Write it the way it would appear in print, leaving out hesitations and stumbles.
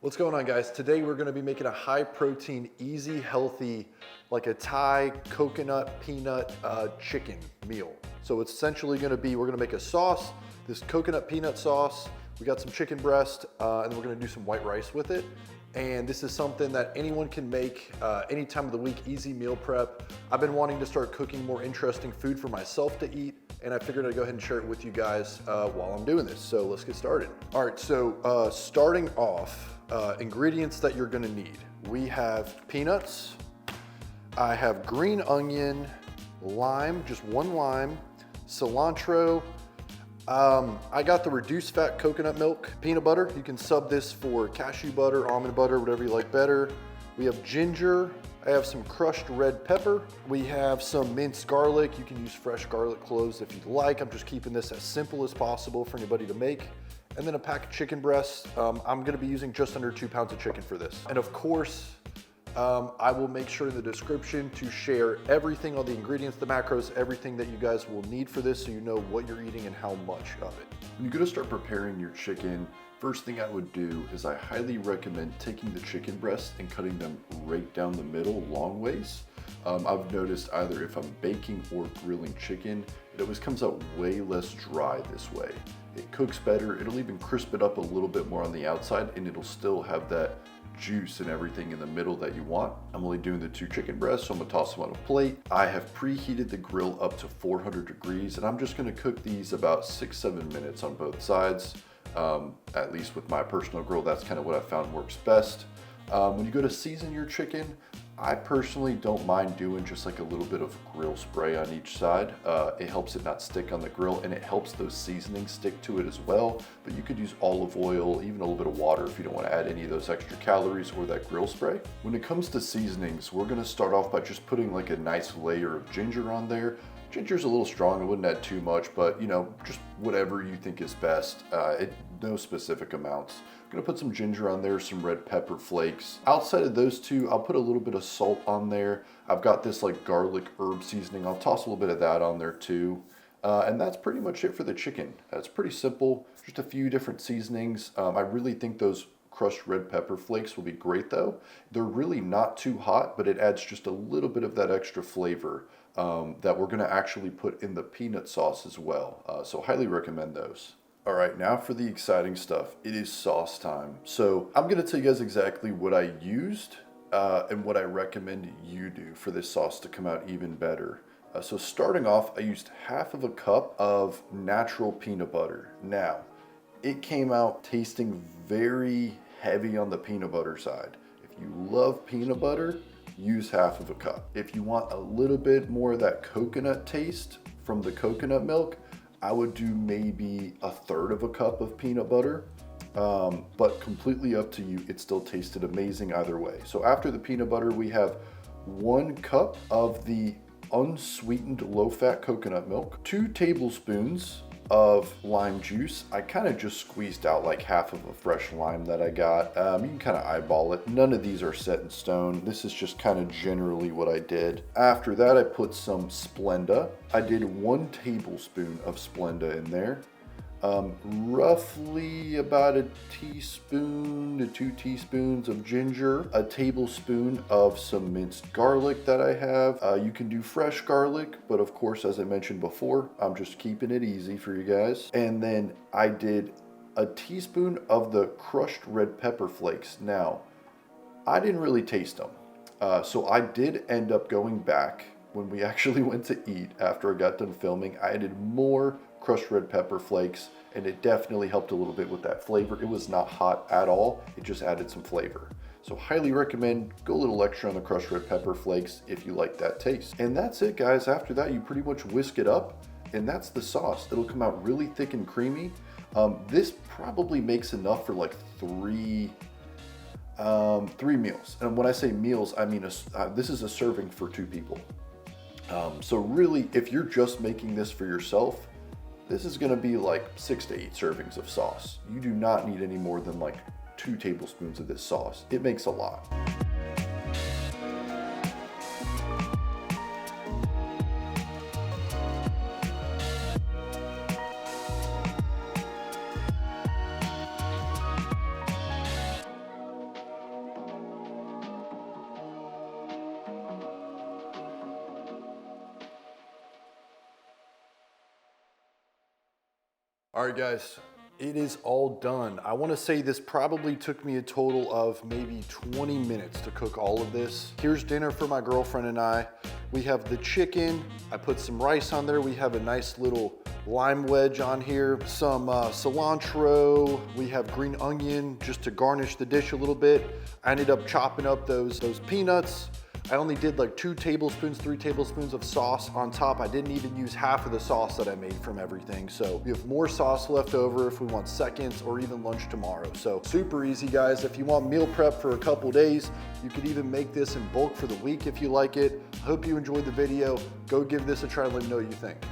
What's going on, guys? Today we're gonna be making a high protein, easy, healthy, like a Thai coconut peanut chicken meal. So it's essentially gonna be, we're gonna make a sauce, this coconut peanut sauce. We got some chicken breast, and then we're gonna do some white rice with it. And this is something that anyone can make any time of the week, easy meal prep. I've been wanting to start cooking more interesting food for myself to eat, and I figured I'd go ahead and share it with you guys while I'm doing this. So let's get started. All right, so starting off, ingredients that you're gonna need. We have peanuts, I have green onion, lime, just one lime, cilantro. I got the reduced fat coconut milk, peanut butter. You can sub this for cashew butter, almond butter, whatever you like better. We have ginger. I have some crushed red pepper. We have some minced garlic. You can use fresh garlic cloves if you'd like. I'm just keeping this as simple as possible for anybody to make. And then a pack of chicken breasts. I'm gonna be using just under 2 pounds of chicken for this. And of course, I will make sure in the description to share everything, all the ingredients, the macros, everything that you guys will need for this so you know what you're eating and how much of it. When you go to start preparing your chicken, first thing I would do is I highly recommend taking the chicken breasts and cutting them right down the middle, long ways. I've noticed either if I'm baking or grilling chicken, it always comes out way less dry this way. It cooks better, it'll even crisp it up a little bit more on the outside, and it'll still have that juice and everything in the middle that you want. I'm only doing the 2 chicken breasts, so I'm gonna toss them on a plate. I have preheated the grill up to 400 degrees, and I'm just gonna cook these about 6-7 minutes on both sides. At least with my personal grill, that's kind of what I found works best. When you go to season your chicken, I personally don't mind doing just like a little bit of grill spray on each side. It helps it not stick on the grill, and it helps those seasonings stick to it as well. But you could use olive oil, even a little bit of water if you don't want to add any of those extra calories, or that grill spray. When it comes to seasonings, we're gonna start off by just putting like a nice layer of ginger on there. Ginger's a little strong, I wouldn't add too much, but you know, just whatever you think is best. No specific amounts. I'm gonna put some ginger on there, some red pepper flakes. Outside of those two, I'll put a little bit of salt on there. I've got this like garlic herb seasoning. I'll toss a little bit of that on there too. And that's pretty much it for the chicken. It's pretty simple, just a few different seasonings. I really think those crushed red pepper flakes will be great though. They're really not too hot, but it adds just a little bit of that extra flavor that we're gonna actually put in the peanut sauce as well. So highly recommend those. All right, now for the exciting stuff. It is sauce time. So I'm gonna tell you guys exactly what I used and what I recommend you do for this sauce to come out even better. So starting off, I used half of a cup of natural peanut butter. Now, it came out tasting very heavy on the peanut butter side. If you love peanut butter, use half of a cup. If you want a little bit more of that coconut taste from the coconut milk, I would do maybe 1/3 of a cup of peanut butter, but completely up to you. It still tasted amazing either way. So after the peanut butter, we have 1 cup of the unsweetened low-fat coconut milk, 2 tablespoons of lime juice. I kind of just squeezed out like half of a fresh lime that I got. You can kind of eyeball it. None of these are set in stone. This is just kind of generally what I did. After that, I put some Splenda. I did 1 tablespoon of Splenda in there. Roughly about 1 teaspoon to 2 teaspoons of ginger, 1 tablespoon of some minced garlic that I have. You can do fresh garlic, but of course, as I mentioned before, I'm just keeping it easy for you guys. And then I did 1 teaspoon of the crushed red pepper flakes. Now, I didn't really taste them. So I did end up going back when we actually went to eat after I got done filming. I added more crushed red pepper flakes, and it definitely helped a little bit with that flavor. It was not hot at all. It just added some flavor. So highly recommend, go a little extra on the crushed red pepper flakes if you like that taste. And that's it, guys. After that, you pretty much whisk it up, and that's the sauce. It'll come out really thick and creamy. This probably makes enough for like 3 meals. And when I say meals, I mean this is a serving for 2 people. So really, if you're just making this for yourself, this is gonna be like 6 to 8 servings of sauce. You do not need any more than like 2 tablespoons of this sauce. It makes a lot. All right, guys, it is all done. I wanna say this probably took me a total of maybe 20 minutes to cook all of this. Here's dinner for my girlfriend and I. We have the chicken. I put some rice on there. We have a nice little lime wedge on here, some cilantro. We have green onion just to garnish the dish a little bit. I ended up chopping up those peanuts. I only did like 2 tablespoons, 3 tablespoons of sauce on top. I didn't even use half of the sauce that I made from everything. So we have more sauce left over if we want seconds or even lunch tomorrow. So super easy, guys. If you want meal prep for a couple days, you could even make this in bulk for the week if you like it. I hope you enjoyed the video. Go give this a try and let me know what you think.